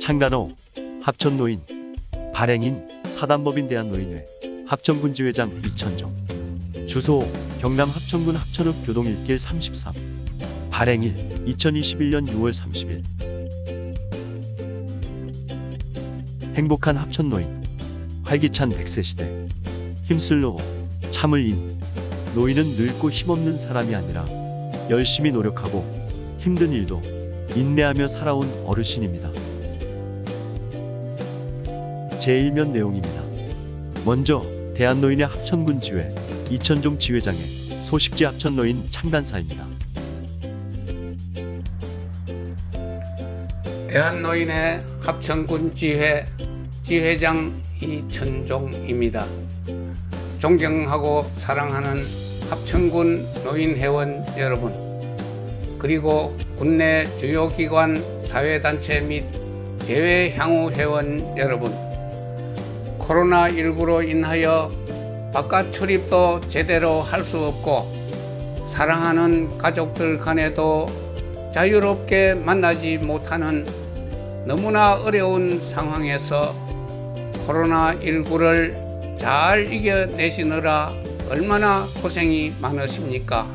창간호 합천노인 발행인 사단법인 대한노인회 합천군지회장 이천종. 주소 경남 합천군 합천읍 교동 1길 33. 발행일 2021년 6월 30일. 행복한 합천노인, 활기찬 100세 시대. 힘쓸 노, 참을 인. 노인은 늙고 힘없는 사람이 아니라 열심히 노력하고 힘든 일도 인내하며 살아온 어르신입니다. 제1면 내용입니다. 먼저 대한노인의 합천군 지회 이천종 지회장의 소식지 합천노인 창간사입니다. 대한노인의 합천군 지회 지회장 이천종입니다. 존경하고 사랑하는 합천군 노인회원 여러분, 그리고 군내 주요 기관 사회단체 및 재외향후 회원 여러분, 코로나19로 인하여 바깥 출입도 제대로 할 수 없고 사랑하는 가족들 간에도 자유롭게 만나지 못하는 너무나 어려운 상황에서 코로나19를 잘 이겨내시느라 얼마나 고생이 많으십니까?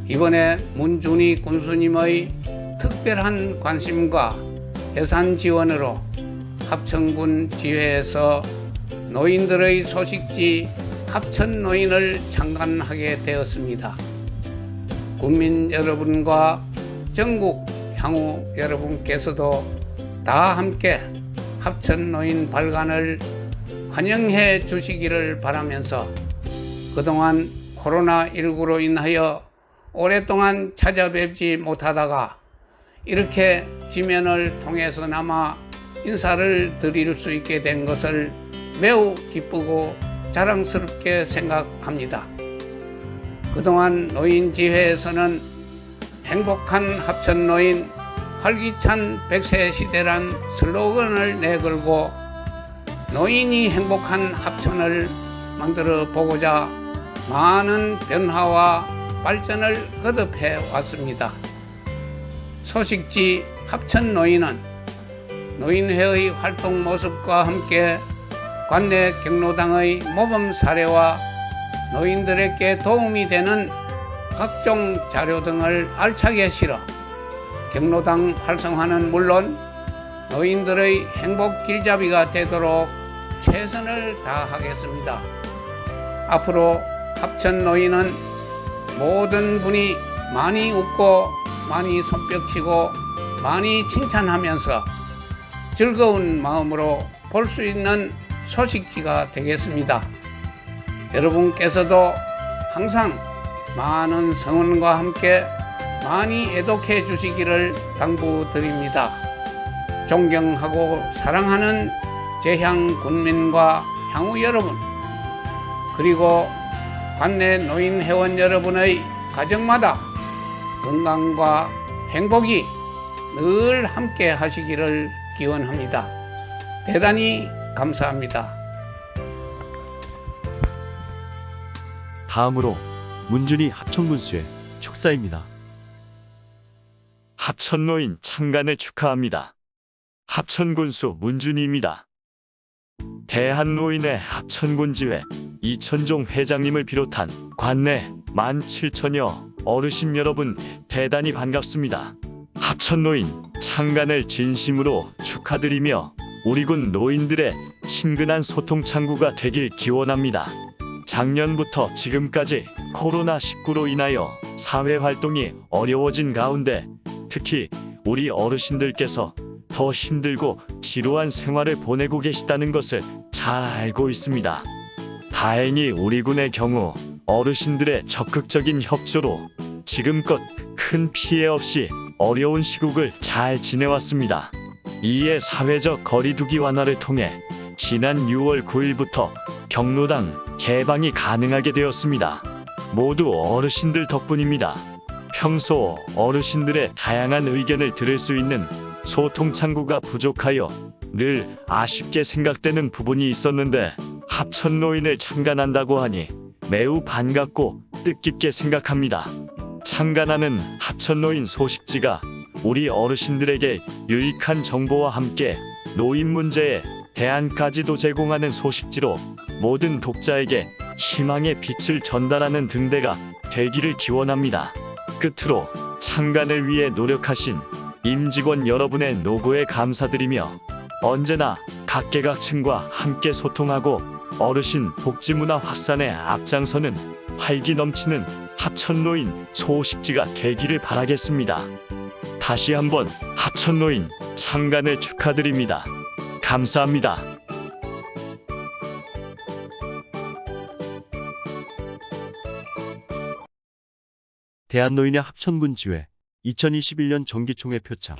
이번에 문준희 군수님의 특별한 관심과 예산 지원으로 합천군 지회에서 노인들의 소식지 합천노인을 창간하게 되었습니다. 국민 여러분과 전국 향후 여러분께서도 다 함께 합천노인 발간을 환영해 주시기를 바라면서 그동안 코로나19로 인하여 오랫동안 찾아뵙지 못하다가 이렇게 지면을 통해서나마 인사를 드릴 수 있게 된 것을 매우 기쁘고 자랑스럽게 생각합니다. 그동안 노인지회에서는 행복한 합천노인, 활기찬 100세 시대란 슬로건을 내걸고 노인이 행복한 합천을 만들어 보고자 많은 변화와 발전을 거듭해 왔습니다. 소식지 합천노인은 노인회의 활동 모습과 함께 관내 경로당의 모범 사례와 노인들에게 도움이 되는 각종 자료 등을 알차게 실어 경로당 활성화는 물론 노인들의 행복 길잡이가 되도록 최선을 다하겠습니다. 앞으로 합천노인은 모든 분이 많이 웃고 많이 손뼉치고 많이 칭찬하면서 즐거운 마음으로 볼 수 있는 소식지가 되겠습니다. 여러분께서도 항상 많은 성원과 함께 많이 애독해 주시기를 당부드립니다. 존경하고 사랑하는 제향 군민과 향후 여러분, 그리고 관내 노인 회원 여러분의 가정마다 건강과 행복이 늘 함께 하시기를 기원합니다. 대단히 감사합니다. 다음으로 문준희 합천군수의 축사입니다. 합천노인 창간을 축하합니다. 합천군수 문준희입니다. 대한노인의 합천군지회 이천종 회장님을 비롯한 관내 17,000여 어르신 여러분, 대단히 반갑습니다. 합천노인 창간을 진심으로 축하드리며 우리 군 노인들의 친근한 소통 창구가 되길 기원합니다. 작년부터 지금까지 코로나19로 인하여 사회활동이 어려워진 가운데 특히 우리 어르신들께서 더 힘들고 지루한 생활을 보내고 계시다는 것을 잘 알고 있습니다. 다행히 우리 군의 경우 어르신들의 적극적인 협조로 지금껏 큰 피해 없이 어려운 시국을 잘 지내왔습니다. 이에 사회적 거리두기 완화를 통해 지난 6월 9일부터 경로당 개방이 가능하게 되었습니다. 모두 어르신들 덕분입니다. 평소 어르신들의 다양한 의견을 들을 수 있는 소통 창구가 부족하여 늘 아쉽게 생각되는 부분이 있었는데 합천노인을 창간한다고 하니 매우 반갑고 뜻깊게 생각합니다. 창간하는 합천노인 소식지가 우리 어르신들에게 유익한 정보와 함께 노인 문제에 대안까지도 제공하는 소식지로 모든 독자에게 희망의 빛을 전달하는 등대가 되기를 기원합니다. 끝으로 창간을 위해 노력하신 임직원 여러분의 노고에 감사드리며 언제나 각계각층과 함께 소통하고 어르신 복지문화 확산에 앞장서는 활기 넘치는 합천노인 소식지가 되기를 바라겠습니다. 다시 한번 합천노인 창간을 축하드립니다. 감사합니다. 대한노인의 합천군지회 2021년 정기총회 표창.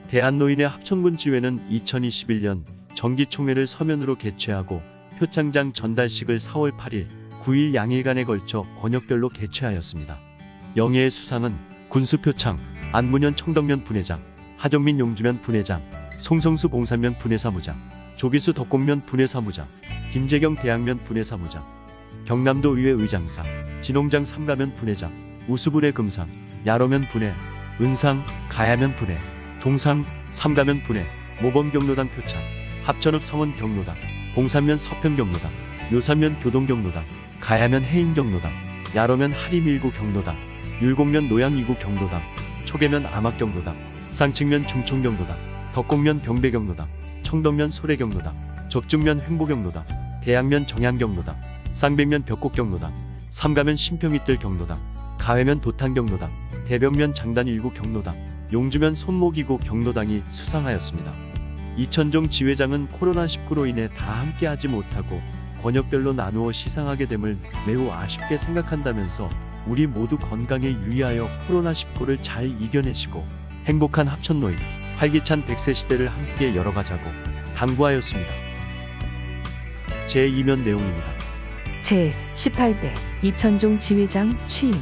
대한노인의 합천군지회는 2021년 정기총회를 서면으로 개최하고 표창장 전달식을 4월 8일, 9일 양일간에 걸쳐 권역별로 개최하였습니다. 영예의 수상은 군수표창, 안문현 청덕면 분회장, 하정민 용주면 분회장, 송성수 봉산면 분회사무장, 조기수 덕곡면 분회사무장, 김재경 대학면 분회사무장, 경남도 의회 의장상, 진홍장 삼가면 분회장, 우수분회 금상, 야로면 분회, 은상, 가야면 분회, 동상, 삼가면 분회, 모범경로당 표창, 합천읍 성원 경로당, 봉산면 서평 경로당, 묘산면 교동 경로당, 가야면 해인 경로당, 야로면 하림일구 경로당, 율곡면 노양이구 경로당, 초계면 암악 경로당, 쌍측면 중촌 경로당, 덕곡면 병배 경로당, 청덕면 소래 경로당, 적중면 횡보 경로당, 대양면 정양 경로당, 쌍백면 벽곡 경로당, 삼가면 신평이뜰 경로당, 가회면 도탄 경로당, 대벽면 장단 일구 경로당, 용주면 손목이구 경로당이 수상하였습니다. 이천종 지회장은 코로나19로 인해 다 함께하지 못하고 권역별로 나누어 시상하게 됨을 매우 아쉽게 생각한다면서 우리 모두 건강에 유의하여 코로나19를 잘 이겨내시고 행복한 합천노인, 활기찬 100세 시대를 함께 열어가자고 당부하였습니다. 제2면 내용입니다. 제18대 이천종 지회장 취임.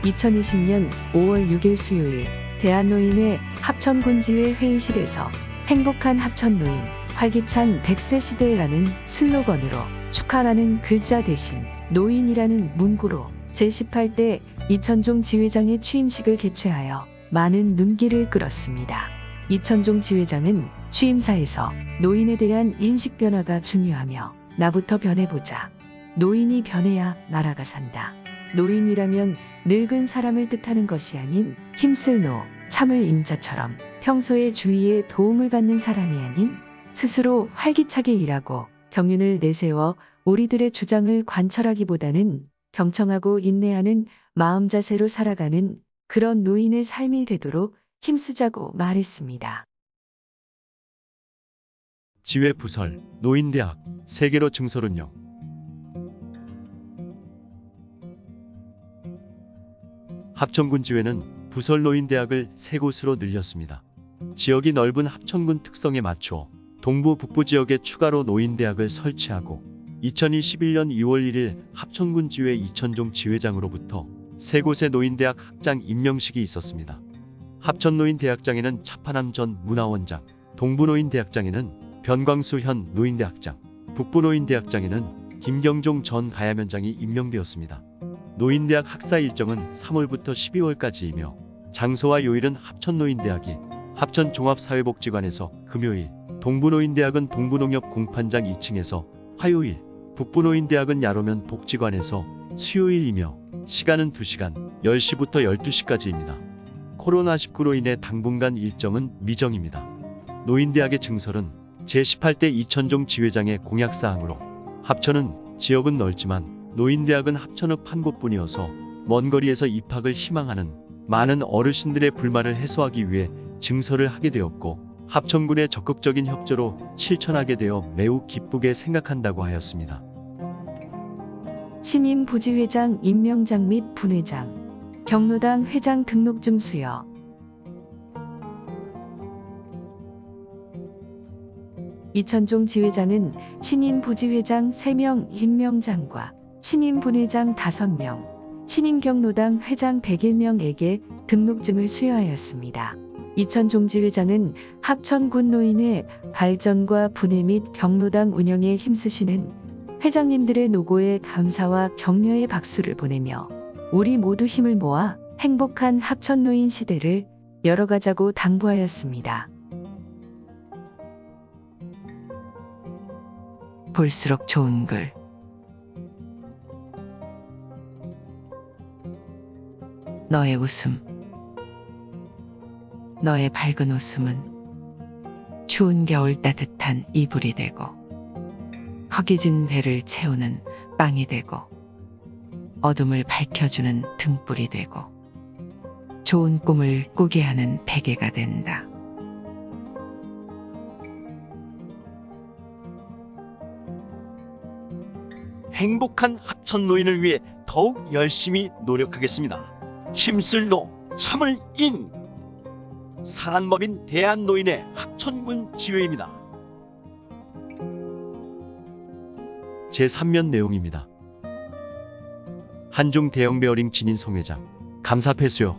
(2020년 5월 6일) 수요일 대한노인회 합천군지회 회의실에서 행복한 합천노인, 활기찬 100세 시대라는 슬로건으로 축하라는 글자 대신 노인이라는 문구로 제18대 이천종 지회장의 취임식을 개최하여 많은 눈길을 끌었습니다. 이천종 지회장은 취임사에서 노인에 대한 인식 변화가 중요하며 나부터 변해보자. 노인이 변해야 나라가 산다. 노인이라면 늙은 사람을 뜻하는 것이 아닌 힘쓸 노, 참을 인자처럼 평소에 주위에 도움을 받는 사람이 아닌 스스로 활기차게 일하고 경륜을 내세워 우리들의 주장을 관철하기보다는 경청하고 인내하는 마음 자세로 살아가는 그런 노인의 삶이 되도록 힘쓰자고 말했습니다. 지회 부설, 노인대학, 세계로 증설운영. 합천군지회는 부설 노인대학을 3곳으로 늘렸습니다. 지역이 넓은 합천군 특성에 맞추어 동부 북부 지역에 추가로 노인대학을 설치하고 2021년 2월 1일 합천군지회 이천종 지회장으로부터 3곳의 노인대학 학장 임명식이 있었습니다. 합천노인대학장에는 차파남 전 문화원장, 동부노인대학장에는 변광수 현 노인대학장, 북부노인대학장에는 김경종 전 가야면장이 임명되었습니다. 노인대학 학사 일정은 3월부터 12월까지이며 장소와 요일은 합천노인대학이 합천종합사회복지관에서 금요일, 동부노인대학은 동부농협 공판장 2층에서 화요일, 북부노인대학은 야로면 복지관에서 수요일이며 시간은 2시간, 10시부터 12시까지입니다. 코로나19로 인해 당분간 일정은 미정입니다. 노인대학의 증설은 제18대 이천종 지회장의 공약사항으로 합천은 지역은 넓지만 노인대학은 합천읍 한 곳뿐이어서 먼 거리에서 입학을 희망하는 많은 어르신들의 불만을 해소하기 위해 증설을 하게 되었고 합천군의 적극적인 협조로 실천하게 되어 매우 기쁘게 생각한다고 하였습니다. 신임 부지회장 임명장 및 분회장, 경로당 회장 등록증 수여. 이천종 지회장은 신임 부지회장 3명 임명장과 신임 분회장 5명, 신임 경로당 회장 101명에게 등록증을 수여하였습니다. 이천종 지회장은 합천군 노인의 발전과 분해 및 경로당 운영에 힘쓰시는 회장님들의 노고에 감사와 격려의 박수를 보내며 우리 모두 힘을 모아 행복한 합천노인 시대를 열어가자고 당부하였습니다. 볼수록 좋은 글. 너의 웃음, 너의 밝은 웃음은 추운 겨울 따뜻한 이불이 되고 허기진 배를 채우는 빵이 되고 어둠을 밝혀주는 등불이 되고 좋은 꿈을 꾸게 하는 베개가 된다. 행복한 합천 노인을 위해 더욱 열심히 노력하겠습니다. 힘쓸노 참을 인 사안법인 대한노인의 합천군 지회입니다. 제3면 내용입니다. 한중 대형 베어링 진인성 회장 감사패 수여.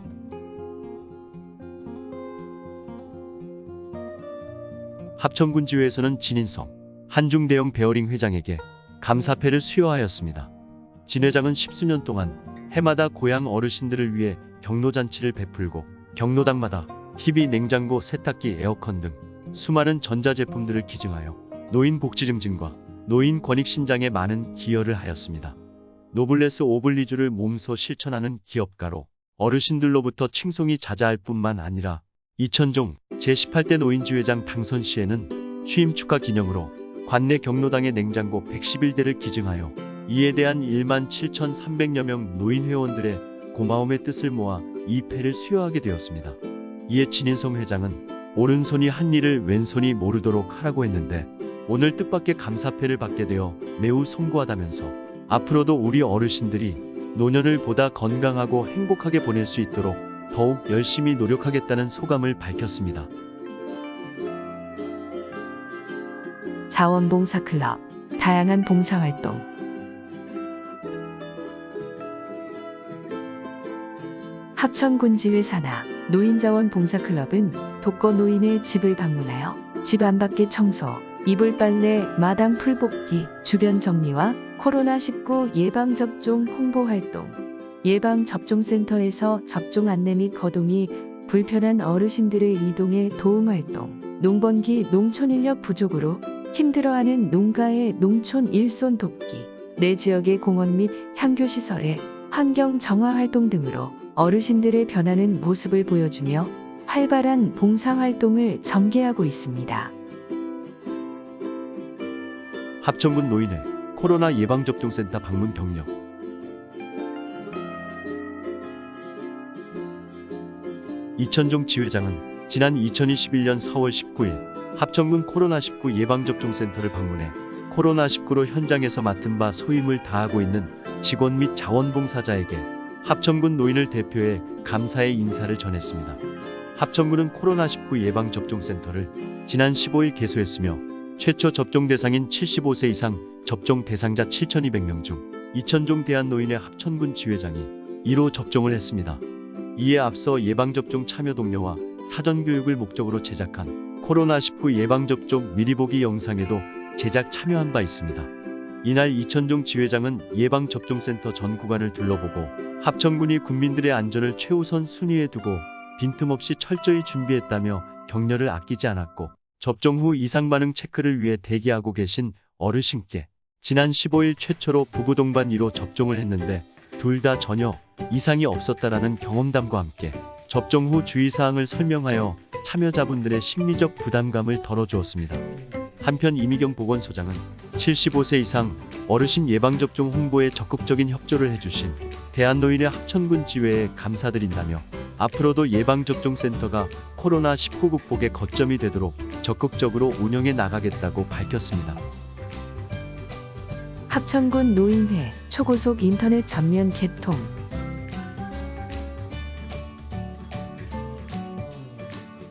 합천군 지회에서는 진인성 한중 대형 베어링 회장에게 감사패를 수여하였습니다. 진 회장은 10수년 동안 해마다 고향 어르신들을 위해 경로잔치를 베풀고 경로당마다 TV, 냉장고, 세탁기, 에어컨 등 수많은 전자제품들을 기증하여 노인 복지 증진과 노인 권익 신장에 많은 기여를 하였습니다. 노블레스 오블리주를 몸소 실천하는 기업가로 어르신들로부터 칭송이 자자할 뿐만 아니라 이천종 제18대 노인지회장 당선 시에는 취임 축하 기념으로 관내 경로당의 냉장고 111대를 기증하여 이에 대한 17,300여 명 노인 회원들의 고마움의 뜻을 모아 이 패를 수여하게 되었습니다. 이에 진인성 회장은 오른손이 한 일을 왼손이 모르도록 하라고 했는데 오늘 뜻밖의 감사패를 받게 되어 매우 송구하다면서 앞으로도 우리 어르신들이 노년을 보다 건강하고 행복하게 보낼 수 있도록 더욱 열심히 노력하겠다는 소감을 밝혔습니다. 자원봉사클럽, 다양한 봉사활동. 합천군지회 산하 노인자원봉사클럽은 독거 노인의 집을 방문하여 집 안팎의 청소, 이불 빨래, 마당 풀볶이, 주변 정리와 코로나19 예방접종 홍보활동, 예방접종센터에서 접종 안내 및 거동이 불편한 어르신들의 이동에 도움활동, 농번기 농촌인력 부족으로 힘들어하는 농가의 농촌 일손 돕기, 내 지역의 공원 및 향교시설의 환경 정화 활동 등으로 어르신들의 변하는 모습을 보여주며 활발한 봉사활동을 전개하고 있습니다. 합천군 노인회 코로나 예방접종센터 방문 격려. 이천종 지회장은 지난 2021년 4월 19일 합천군 코로나19 예방접종센터를 방문해 코로나19로 현장에서 맡은 바 소임을 다하고 있는 직원 및 자원봉사자에게 합천군 노인을 대표해 감사의 인사를 전했습니다. 합천군은 코로나19 예방접종센터를 지난 15일 개소했으며 최초 접종 대상인 75세 이상 접종 대상자 7,200명 중 이천종 대한노인의 합천군 지회장이 1호 접종을 했습니다. 이에 앞서 예방접종 참여 독려와 사전교육을 목적으로 제작한 코로나19 예방접종 미리보기 영상에도 제작 참여한 바 있습니다. 이날 이천종 지회장은 예방접종센터 전 구간을 둘러보고 합천군이 국민들의 안전을 최우선 순위에 두고 빈틈없이 철저히 준비했다며 격려를 아끼지 않았고 접종 후 이상 반응 체크를 위해 대기하고 계신 어르신께 지난 15일 최초로 부부 동반 1호 접종을 했는데 둘 다 전혀 이상이 없었다라는 경험담과 함께 접종 후 주의사항을 설명하여 참여자분들의 심리적 부담감을 덜어주었습니다. 한편 이미경 보건소장은 75세 이상 어르신 예방접종 홍보에 적극적인 협조를 해주신 대한노인의 합천군 지회에 감사드린다며 앞으로도 예방접종센터가 코로나19 극복의 거점이 되도록 적극적으로 운영해 나가겠다고 밝혔습니다. 합천군 노인회 초고속 인터넷 전면 개통.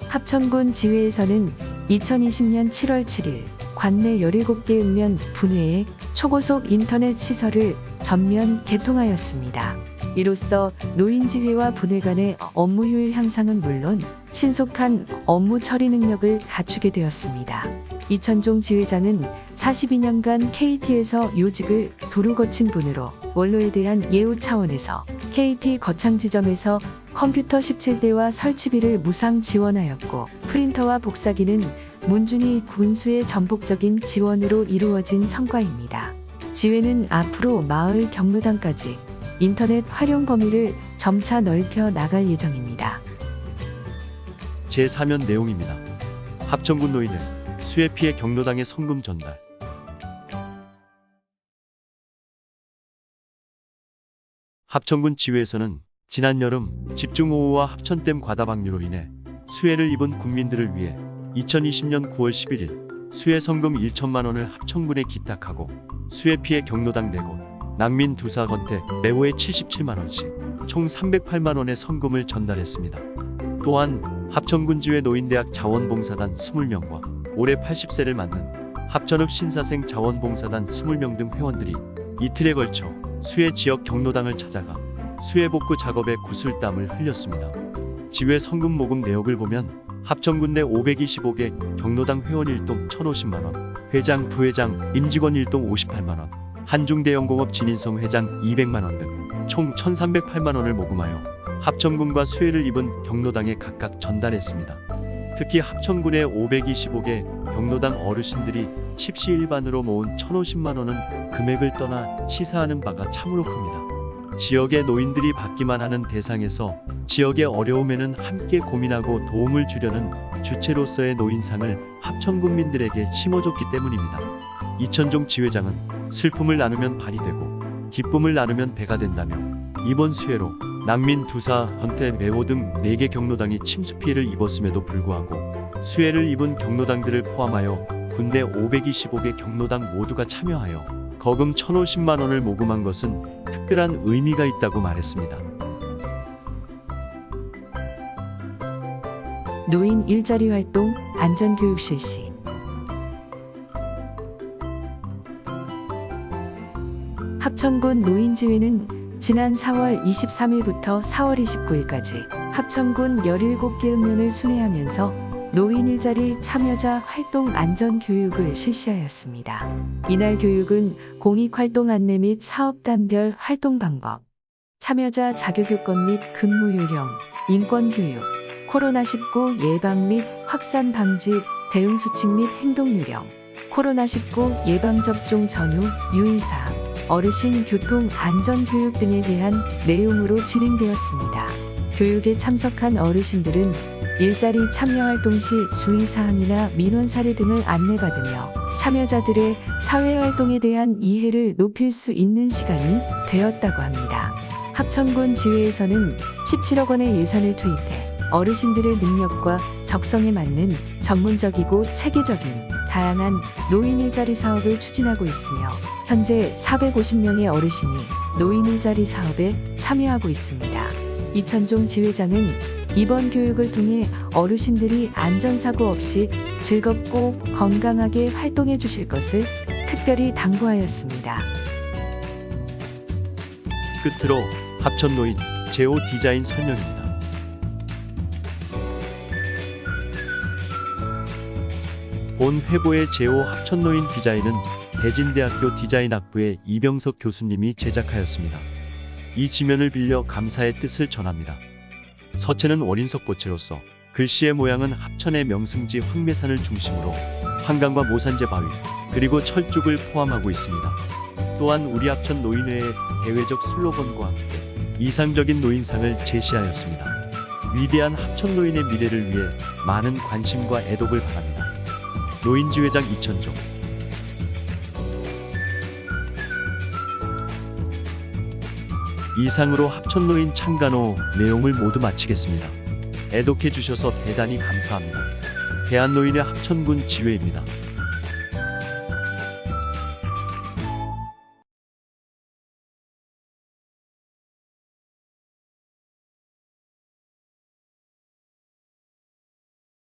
합천군 지회에서는 2020년 7월 7일 관내 17개 읍면 분회에 초고속 인터넷 시설을 전면 개통하였습니다. 이로써 노인지회와 분회 간의 업무 효율 향상은 물론 신속한 업무 처리 능력을 갖추게 되었습니다. 이천종 지회장은 42년간 KT에서 요직을 두루 거친 분으로 원로에 대한 예우 차원에서 KT 거창 지점에서 컴퓨터 17대와 설치비를 무상 지원하였고, 프린터와 복사기는 문준희 군수의 전폭적인 지원으로 이루어진 성과입니다. 지회는 앞으로 마을 경로당까지 인터넷 활용 범위를 점차 넓혀 나갈 예정입니다. 제4면 내용입니다. 합천군 노인을 수해 피해 경로당에 성금 전달. 합천군 지회에서는 지난 여름 집중호우와 합천댐 과다방류로 인해 수해를 입은 국민들을 위해 2020년 9월 11일 수해 성금 1천만 원을 합천군에 기탁하고 수해 피해 경로당 4곳, 난민 두사 건택 매호에 77만 원씩 총 308만 원의 성금을 전달했습니다. 또한 합천군 지회 노인대학 자원봉사단 20명과 올해 80세를 맞는 합천읍 신사생 자원봉사단 20명 등 회원들이 이틀에 걸쳐 수해 지역 경로당을 찾아가 수해 복구 작업에 구슬땀을 흘렸습니다. 지회 성금 모금 내역을 보면 합천군 내 525개 경로당 회원 1동 1,050만원, 회장, 부회장, 임직원 1동 58만원, 한중대형공업 진인성 회장 200만원 등 총 1,308만원을 모금하여 합천군과 수해를 입은 경로당에 각각 전달했습니다. 특히 합천군의 525개 경로당 어르신들이 십시일반으로 모은 1,050만원은 금액을 떠나 시사하는 바가 참으로 큽니다. 지역의 노인들이 받기만 하는 대상에서 지역의 어려움에는 함께 고민하고 도움을 주려는 주체로서의 노인상을 합천군민들에게 심어줬기 때문입니다. 이천종 지회장은 슬픔을 나누면 반이 되고 기쁨을 나누면 배가 된다며 이번 수해로 난민 두사, 헌태, 매호 등 4개 경로당이 침수 피해를 입었음에도 불구하고 수해를 입은 경로당들을 포함하여 군내 525개 경로당 모두가 참여하여 거금 1,050만 원을 모금한 것은 특별한 의미가 있다고 말했습니다. 노인 일자리 활동, 안전교육 실시. 합천군 노인지회는 지난 4월 23일부터 4월 29일까지 합천군 17개 읍면을 순회하면서 노인 일자리 참여자 활동 안전교육을 실시하였습니다. 이날 교육은 공익활동 안내 및 사업단별 활동 방법, 참여자 자격요건 및 근무 요령, 인권교육, 코로나19 예방 및 확산 방지, 대응수칙 및 행동 요령, 코로나19 예방접종 전후 유의사항, 어르신 교통 안전교육 등에 대한 내용으로 진행되었습니다. 교육에 참석한 어르신들은 일자리 참여활동 시 주의사항이나 민원 사례 등을 안내받으며 참여자들의 사회활동에 대한 이해를 높일 수 있는 시간이 되었다고 합니다. 합천군 지회에서는 17억 원의 예산을 투입해 어르신들의 능력과 적성에 맞는 전문적이고 체계적인 다양한 노인 일자리 사업을 추진하고 있으며 현재 450명의 어르신이 노인 일자리 사업에 참여하고 있습니다. 이천종 지회장은 이번 교육을 통해 어르신들이 안전사고 없이 즐겁고 건강하게 활동해 주실 것을 특별히 당부하였습니다. 끝으로 합천노인 제호 디자인 설명입니다. 본 회보의 제호 합천노인 디자인은 대진대학교 디자인학부의 이병석 교수님이 제작하였습니다. 이 지면을 빌려 감사의 뜻을 전합니다. 서체는 원인석 보체로서 글씨의 모양은 합천의 명승지 황매산을 중심으로 한강과 모산재 바위 그리고 철쭉을 포함하고 있습니다. 또한 우리 합천 노인회의 대외적 슬로건과 함께 이상적인 노인상을 제시하였습니다. 위대한 합천 노인의 미래를 위해 많은 관심과 애독을 바랍니다. 노인지회장 이천종. 이상으로 합천노인 참관호 내용을 모두 마치겠습니다. 애독해 주셔서 대단히 감사합니다. 대한노인의 합천군 지회입니다.